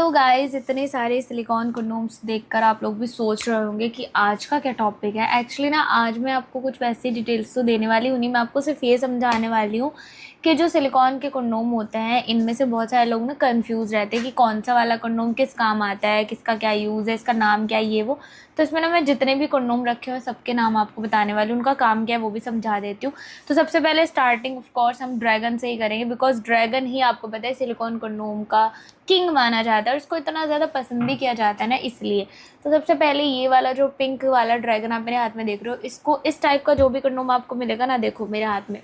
Hello guys, इतने सारे silicon condoms देखकर आप लोग भी सोच रहे होंगे कि आज का क्या टॉपिक है। एक्चुअली ना आज मैं आपको कुछ वैसी डिटेल्स तो देने वाली हूँ नहीं, मैं आपको सिर्फ ये समझाने वाली हूँ कि जो सिलिकॉन के कंडोम होते हैं इनमें से बहुत सारे लोग ना कंफ्यूज रहते हैं कि कौन सा वाला कंडोम किस काम आता है, किसका क्या यूज़ है, इसका नाम क्या है, ये वो। तो इसमें ना मैं जितने भी कंडोम रखे हुए सबके नाम आपको बताने वाली हूँ, उनका काम क्या है वो भी समझा देती हूँ। तो सबसे पहले स्टार्टिंग ऑफ कोर्स हम ड्रैगन से ही करेंगे, बिकॉज ड्रैगन ही आपको पता है सिलिकॉन कंडोम का किंग माना जाता है और उसको इतना ज़्यादा पसंद भी किया जाता है ना, इसलिए। तो सबसे पहले ये वाला जो पिंक वाला ड्रैगन आप मेरे हाथ में देख रहे हो, इसको इस टाइप का जो भी कंडोम आपको मिलेगा ना, देखो मेरे हाथ में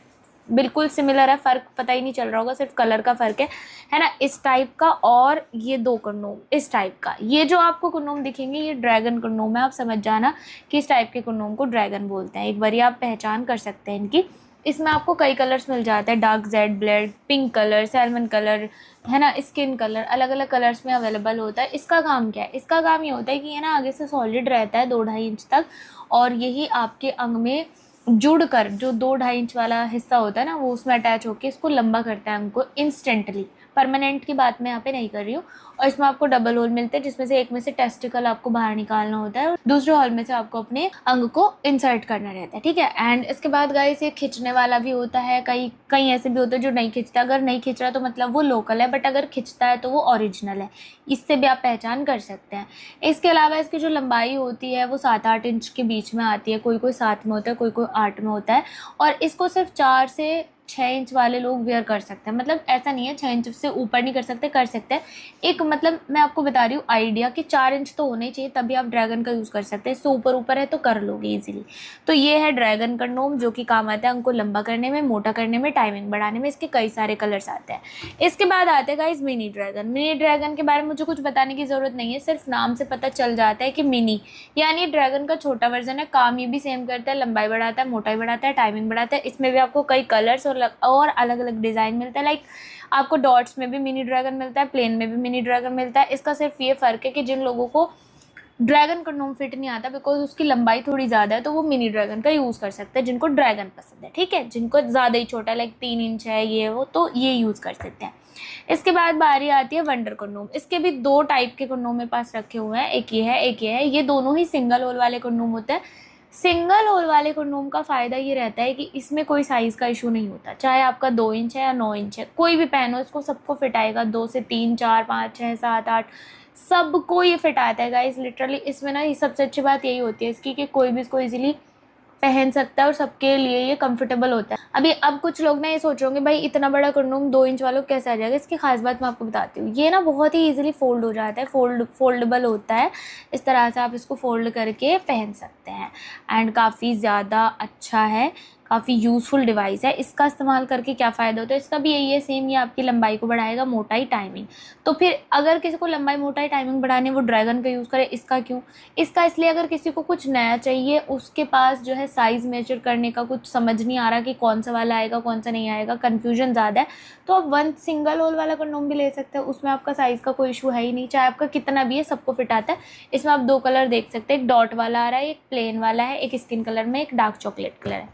बिल्कुल सिमिलर है, फ़र्क पता ही नहीं चल रहा होगा, सिर्फ कलर का फ़र्क है ना, इस टाइप का। और ये दो कंडोम इस टाइप का, ये जो आपको कंडोम दिखेंगे ये ड्रैगन कंडोम है। आप समझ जाना कि इस टाइप के कंडोम को ड्रैगन बोलते हैं। एक बार आप पहचान कर सकते हैं इनकी। इसमें आपको कई कलर्स मिल जाते हैं, dark Z black, pink colour, salmon colour, है ना, स्किन कलर, अलग अलग कलर्स में अवेलेबल होता है। इसका काम क्या है? इसका काम ये होता है कि ये ना आगे से सॉलिड रहता है 2-2.5 इंच तक, और यही आपके अंग में जुड़ कर जो 2-2.5 इंच वाला हिस्सा होता है ना, वो उसमें अटैच होकर इसको लंबा करता है अंग को इंस्टेंटली। परमानेंट की बात मैं यहाँ पे नहीं कर रही हूँ। और इसमें आपको डबल होल मिलते हैं, जिसमें से एक में से टेस्टिकल आपको बाहर निकालना होता है और दूसरे होल में से आपको अपने अंग को इंसर्ट करना रहता है, ठीक है। एंड इसके बाद गाइस ये खिंचने वाला भी होता है, कई कई ऐसे भी होते हैं जो नहीं खिंचता। अगर नहीं खिंच रहा तो मतलब वो लोकल है, बट अगर खिंचता है तो वो ओरिजिनल है। इससे भी आप पहचान कर सकते हैं। इसके अलावा इसकी जो लंबाई होती है वो 7-8 इंच के बीच में आती है, कोई कोई 7 में होता है, कोई कोई 8 में होता है। और इसको सिर्फ 4 से 6 इंच वाले लोग वेयर कर सकते हैं, मतलब ऐसा नहीं है 6 इंच से ऊपर नहीं कर सकते, कर सकते हैं। एक मतलब मैं आपको बता रही हूँ आइडिया कि 4 इंच तो होने चाहिए, तभी आप ड्रैगन का यूज़ कर सकते हैं। इससे ऊपर ऊपर है तो कर लोगे इजीली। तो ये है ड्रैगन कंडोम, जो कि काम आता है अंग को लंबा करने में, मोटा करने में, टाइमिंग बढ़ाने में। इसके कई सारे कलर्स आते हैं। इसके बाद आते हैं guys mini dragon. Mini dragon के बारे में मुझे कुछ बताने की ज़रूरत नहीं है, सिर्फ नाम से पता चल जाता है कि मिनी यानी ड्रैगन का छोटा वर्जन है। काम ये भी सेम करता है, लंबाई बढ़ाता है, मोटाई बढ़ाता है, टाइमिंग बढ़ाता है। इसमें भी आपको कई कलर्स और अलग अलग डिज़ाइन मिलता है। लाइक आपको डॉट्स में भी मिनी ड्रैगन मिलता है, प्लेन में भी मिनी ड्रैगन मिलता है। इसका सिर्फ ये फ़र्क है कि जिन लोगों को ड्रैगन कंडोम फिट नहीं आता बिकॉज उसकी लंबाई थोड़ी ज़्यादा है, तो वो मिनी ड्रैगन का यूज़ कर सकते हैं, जिनको ड्रैगन पसंद है, ठीक है। जिनको ज़्यादा ही छोटा लाइक 3 इंच है ये वो, तो ये यूज़ कर सकते हैं। इसके बाद बारी आती है वंडर कंडोम। इसके भी 2 टाइप के कंडोम मेरे पास रखे हुए हैं, एक ये है एक ये है। ये दोनों ही सिंगल होल वाले कंडोम होते हैं। सिंगल होल वाले कंडोम का फ़ायदा ये रहता है कि इसमें कोई साइज़ का इशू नहीं होता, चाहे आपका 2 इंच है या 9 इंच है, कोई भी पहनो इसको सबको फिट आएगा। 2 से 3, 4, 5, 6, 7, 8 सबको ये फिट आता है गाइस लिटरली। इसमें ना ये सबसे अच्छी बात यही होती है इसकी कि कोई भी इसको इजीली पहन सकता है और सबके लिए ये कंफर्टेबल होता है। अब कुछ लोग ना ये सोच रहे होंगे भाई इतना बड़ा कंडोम 2 इंच वालों को कैसे आ जाएगा। इसकी खास बात मैं आपको बताती हूँ, ये ना बहुत ही इजीली फोल्ड हो जाता है, फोल्डेबल होता है। इस तरह से आप इसको फोल्ड करके पहन सकते हैं एंड काफ़ी ज़्यादा अच्छा है, काफ़ी यूज़फुल डिवाइस है। इसका इस्तेमाल करके क्या फ़ायदा होता है, इसका भी यही है सेम, ये आपकी लंबाई को बढ़ाएगा, मोटाई, टाइमिंग। तो फिर अगर किसी को लंबाई, मोटाई, टाइमिंग बढ़ाने वो ड्रैगन का यूज़ करे। इसका क्यों? इसका इसलिए अगर किसी को कुछ नया चाहिए, उसके पास जो है साइज़ मेजर करने का कुछ समझ नहीं आ रहा कि कौन सा वाला आएगा कौन सा नहीं आएगा, कन्फ्यूजन ज़्यादा है, तो आप वन सिंगल होल वाला कंडोम भी ले सकते हैं। उसमें आपका साइज़ का कोई इशू है ही नहीं, चाहे आपका कितना भी है सबको फिट आता है। इसमें आप 2 कलर देख सकते हैं, एक डॉट वाला आ रहा है, एक प्लेन वाला है, एक स्किन कलर में, एक डार्क चॉकलेट कलर है,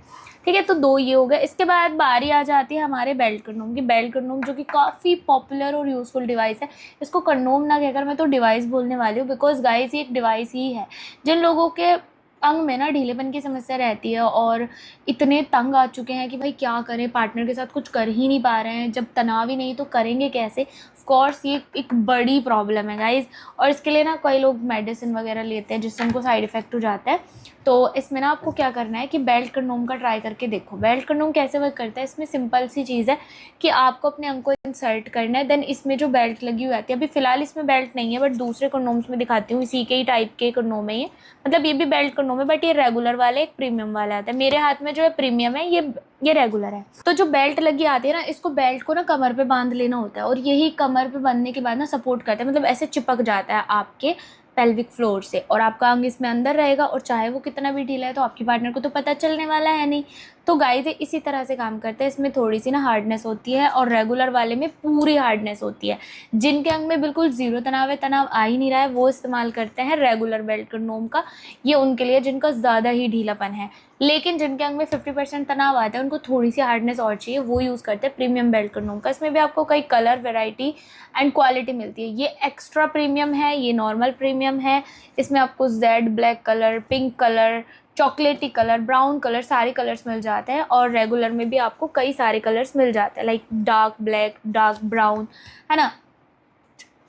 ठीक है। तो 2 ये हो गए। इसके बाद बारी आ जाती है हमारे बेल्ट कंडोम की। बेल्ट कंडोम जो कि काफ़ी पॉपुलर और यूज़फुल डिवाइस है। इसको कंडोम ना कहकर मैं तो डिवाइस बोलने वाली हूँ, बिकॉज गाइस ये एक डिवाइस ही है। जिन लोगों के अंग में ना ढीलेपन की समस्या रहती है और इतने तंग आ चुके हैं कि भाई क्या करें, पार्टनर के साथ कुछ कर ही नहीं पा रहे हैं, जब तनाव ही नहीं तो करेंगे कैसे, ऑफ कोर्स ये एक बड़ी प्रॉब्लम है गाइस। और इसके लिए ना कई लोग मेडिसिन वगैरह लेते हैं जिससे उनको साइड इफ़ेक्ट हो जाता है। तो इसमें ना आपको क्या करना है कि बेल्ट कंडोम का ट्राई करके देखो। बेल्ट कंडोम कैसे वर्क करता है, इसमें सिंपल सी चीज़ है कि आपको अपने अंग को इंसर्ट करना है, देन इसमें जो बेल्ट लगी हुई आती है, अभी फ़िलहाल इसमें बेल्ट नहीं है बट दूसरे कंडोम्स में दिखाती हूँ, इसी के ही टाइप के कंडोम है ये, मतलब ये भी बेल्ट कंडोम है बट ये रेगुलर वाला एक प्रीमियम वाला आता है। मेरे हाथ में जो है प्रीमियम है, ये रेगुलर है। तो जो बेल्ट लगी आती है ना, इसको बेल्ट को ना कमर पे बांध लेना होता है और यही कमर पे बांधने के बाद ना सपोर्ट करता है, मतलब ऐसे चिपक जाता है आपके पेल्विक फ्लोर से और आपका अंग इसमें अंदर रहेगा। और चाहे वो कितना भी ढीला है तो आपकी पार्टनर को तो पता चलने वाला है नहीं। तो गाइस ये इसी तरह से काम करता है, इसमें थोड़ी सी ना हार्डनेस होती है और रेगुलर वाले में पूरी हार्डनेस होती है। जिनके अंग में बिल्कुल ज़ीरो तनाव है, तनाव आ ही नहीं रहा है, वो इस्तेमाल करते हैं रेगुलर बेल्ट कंडोम का। ये उनके लिए जिनका ज़्यादा ही ढीलापन है। लेकिन जिनके अंग में 50% तनाव आता है, उनको थोड़ी सी हार्डनेस और चाहिए, वो यूज़ करते हैं प्रीमियम बेल्ट कंडोम का। इसमें भी आपको कई कलर, वेराइटी एंड क्वालिटी मिलती है। ये एक्स्ट्रा प्रीमियम है, ये नॉर्मल प्रीमियम है। इसमें आपको Z black colour, pink colour, चॉकलेटी कलर, ब्राउन कलर, सारे कलर्स मिल जाते हैं। और रेगुलर में भी आपको कई सारे कलर्स मिल जाते हैं, like dark black, dark brown, है ना।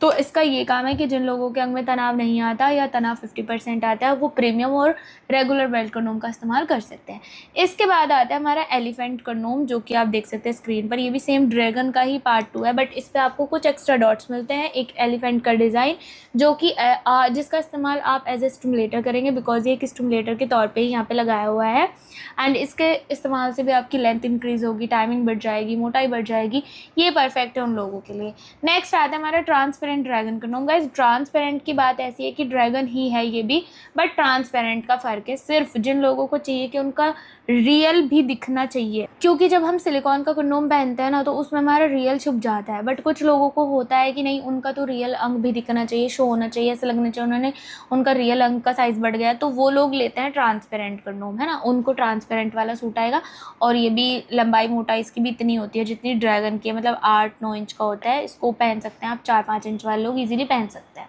तो इसका ये काम है कि जिन लोगों के अंग में तनाव नहीं आता या तनाव 50% आता है, वो प्रीमियम और रेगुलर बेल्ट कंडोम का इस्तेमाल कर सकते हैं। इसके बाद आता है हमारा एलिफेंट कंडोम, जो कि आप देख सकते हैं स्क्रीन पर। ये भी सेम ड्रैगन का ही पार्ट 2 है, बट इस पर आपको कुछ एक्स्ट्रा डॉट्स मिलते हैं। एक एलिफेंट का डिज़ाइन, जो कि जिसका इस्तेमाल आप एज ए स्टिमुलेटर करेंगे, बिकॉज ये एक स्टिमुलेटर के तौर पर ही यहाँ पर लगाया हुआ है। एंड इसके इस्तेमाल से भी आपकी लेंथ इंक्रीज़ होगी, टाइमिंग बढ़ जाएगी, मोटाई बढ़ जाएगी। ये परफेक्ट है उन लोगों के लिए। नेक्स्ट आता है हमारा transparent dragon condom. Guys transparent की बात ऐसी है कि ड्रैगन ही है ये भी, बट ट्रांसपेरेंट का फ़र्क है। सिर्फ जिन लोगों को चाहिए कि उनका रियल भी दिखना चाहिए, क्योंकि जब हम सिलिकॉन का कंडोम पहनते हैं ना, तो उसमें हमारा रियल छुप जाता है। बट कुछ लोगों को होता है कि नहीं, उनका तो रियल अंग भी दिखना चाहिए, शो होना चाहिए, ऐसा लगना चाहिए उन्होंने उनका रियल अंग का साइज़ बढ़ गया है। तो वो लोग लेते हैं ट्रांसपेरेंट कंडोम, है ना। उनको ट्रांसपेरेंट वाला सूट आएगा। और ये भी लंबाई मोटाई इसकी भी इतनी होती है जितनी ड्रैगन की है, मतलब 8-9 इंच का होता है। इसको पहन सकते हैं आप, 4-5 इंच वाले लोग ईजिली पहन सकते हैं,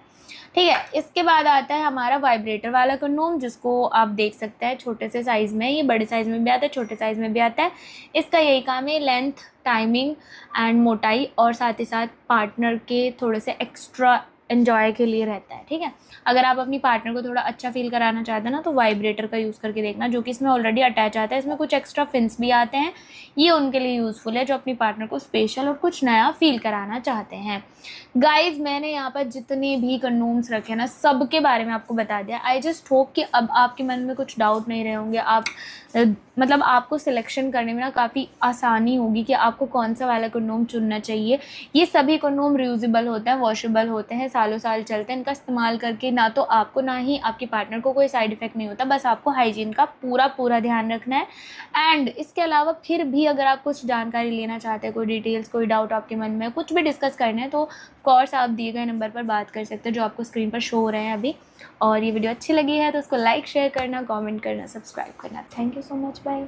ठीक है। इसके बाद आता है हमारा वाइब्रेटर वाला कंडोम, जिसको आप देख सकते हैं छोटे से साइज़ में। ये बड़े साइज़ में भी आता है, छोटे साइज़ में भी आता है। इसका यही काम है, लेंथ, टाइमिंग एंड मोटाई, और साथ ही साथ पार्टनर के थोड़े से एक्स्ट्रा एन्जॉय के लिए रहता है, ठीक है। अगर आप अपनी पार्टनर को थोड़ा अच्छा फील कराना चाहते हैं ना, तो वाइब्रेटर का यूज़ करके देखना, जो कि इसमें ऑलरेडी अटैच आता है। इसमें कुछ एक्स्ट्रा फिन्स भी आते हैं, ये उनके लिए यूज़फुल है जो अपनी पार्टनर को स्पेशल और कुछ नया फील कराना चाहते हैं। गाइज मैंने यहाँ पर जितने भी कंडोम्स रखे हैं ना, सब के बारे में आपको बता दिया। आई जस्ट होप कि अब आपके मन में कुछ डाउट नहीं रहे होंगे। आप मतलब आपको सिलेक्शन करने में ना काफ़ी आसानी होगी कि आपको कौन सा वाला कंडोम चुनना चाहिए। ये सभी कंडोम रियूजेबल होते हैं, वॉशेबल होते हैं, सालों साल चलते हैं। इनका इस्तेमाल करके ना तो आपको ना ही आपके पार्टनर को कोई साइड इफ़ेक्ट नहीं होता। बस आपको हाइजीन का पूरा ध्यान रखना है। एंड इसके अलावा फिर भी अगर आप कुछ जानकारी लेना चाहते हैं, कोई डिटेल्स, कोई डाउट आपके मन में, कुछ भी डिस्कस करना है, तो ऑफकोर्स आप दिए गए नंबर पर बात कर सकते हो, जो आपको स्क्रीन पर शो हो रहे हैं अभी। और ये वीडियो अच्छी लगी है तो उसको लाइक, शेयर करना, कमेंट करना, सब्सक्राइब करना। Thank you so much, bye.